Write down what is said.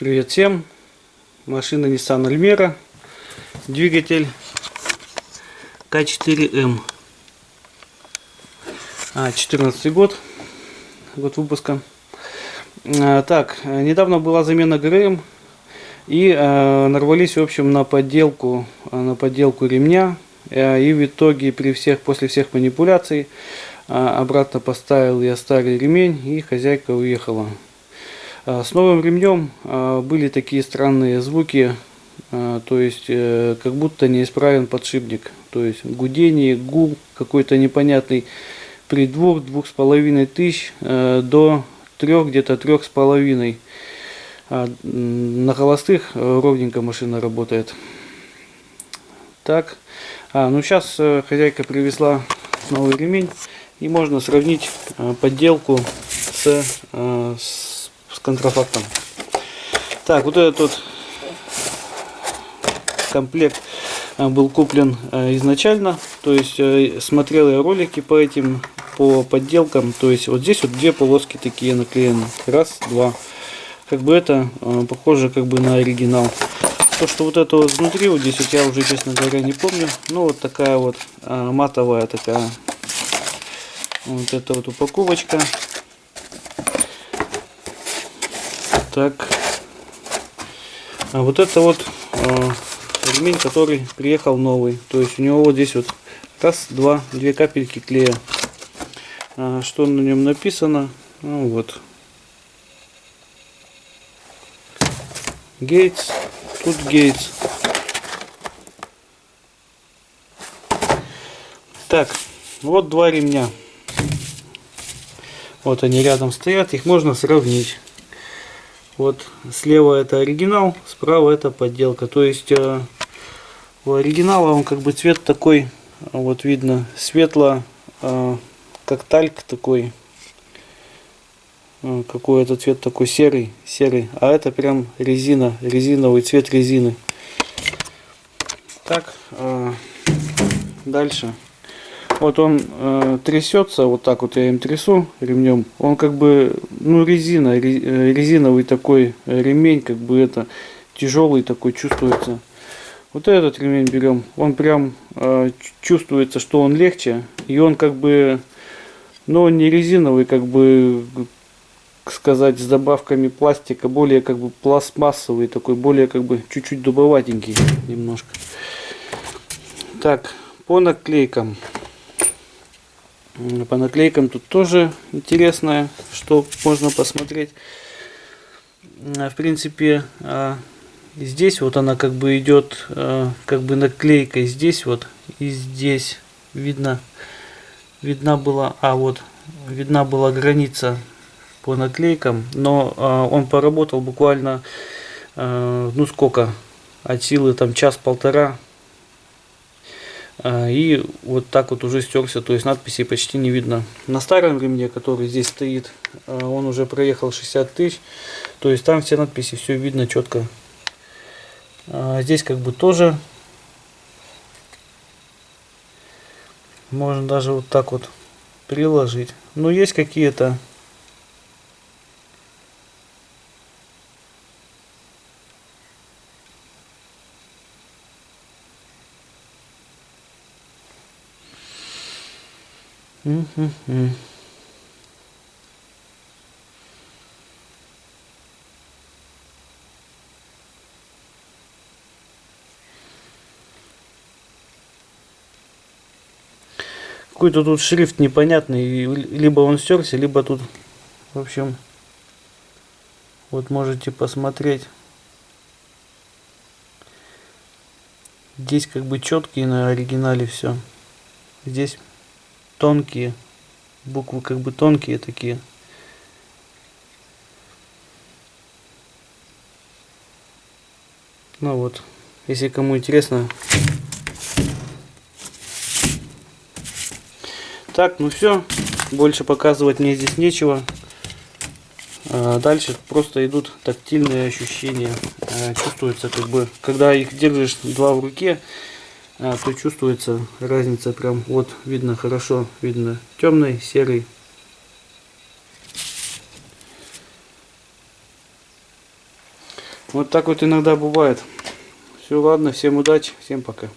Привет всем! Машина Nissan Almera, двигатель К4М, 14 год выпуска. Недавно была замена ГРМ и нарвались, в общем, на подделку ремня. И в итоге после всех манипуляций обратно поставил я старый ремень, и хозяйка уехала. С новым ремнем были такие странные звуки, то есть как будто неисправен подшипник, то есть гудение, гул какой-то непонятный при 2-2,5 тысяч до 3, где-то 3,5. На холостых ровненько машина работает. Сейчас хозяйка привезла новый ремень, и можно сравнить подделку с контрафактом. Вот этот комплект был куплен изначально, то есть смотрел я ролики по подделкам, то есть вот здесь вот две полоски такие наклеены, раз, два, это похоже на оригинал. То, что вот это вот внутри, вот здесь вот я уже, честно говоря, не помню, но вот такая вот матовая такая вот эта вот упаковочка. Вот это вот ремень, который приехал новый, то есть у него вот здесь вот раз, два, две капельки клея. Что на нем написано? Гейтс, тут Гейтс. Вот два ремня. Вот они рядом стоят, их можно сравнить. Вот слева это оригинал, справа это подделка. То есть у оригинала он цвет такой, вот видно, светло, как тальк такой. Какой-то цвет такой серый, а это прям резина, резиновый цвет резины. Дальше. Вот он трясется, вот так вот я им трясу ремнем. Он резиновый такой ремень, это тяжелый такой чувствуется. Вот этот ремень берем, он прям чувствуется, что он легче, и он но не резиновый, сказать, с добавками пластика, более пластмассовый такой, более чуть-чуть дубоватенький немножко. По наклейкам. По наклейкам тут тоже интересное, что можно посмотреть. В принципе, здесь вот она идет наклейкой, здесь вот и здесь видна была граница по наклейкам, но он поработал буквально от силы час-полтора. И вот так вот уже стерся, то есть надписей почти не видно. На старом ремне, который здесь стоит, он уже проехал 60 тысяч, то есть там все надписи, все видно четко. Здесь тоже можно даже вот так вот приложить. Но есть какие-то какой-то тут шрифт непонятный, либо он стерся, либо тут, в общем, вот можете посмотреть. Здесь четкие на оригинале все. Здесь тонкие буквы, тонкие такие. Вот, если кому интересно. Все, больше показывать мне здесь нечего. Дальше просто идут тактильные ощущения. Чувствуется, когда их держишь два в руке, то чувствуется разница прям. Вот видно, хорошо видно темный, серый. Вот так вот иногда бывает. Все, ладно, всем удачи, всем пока.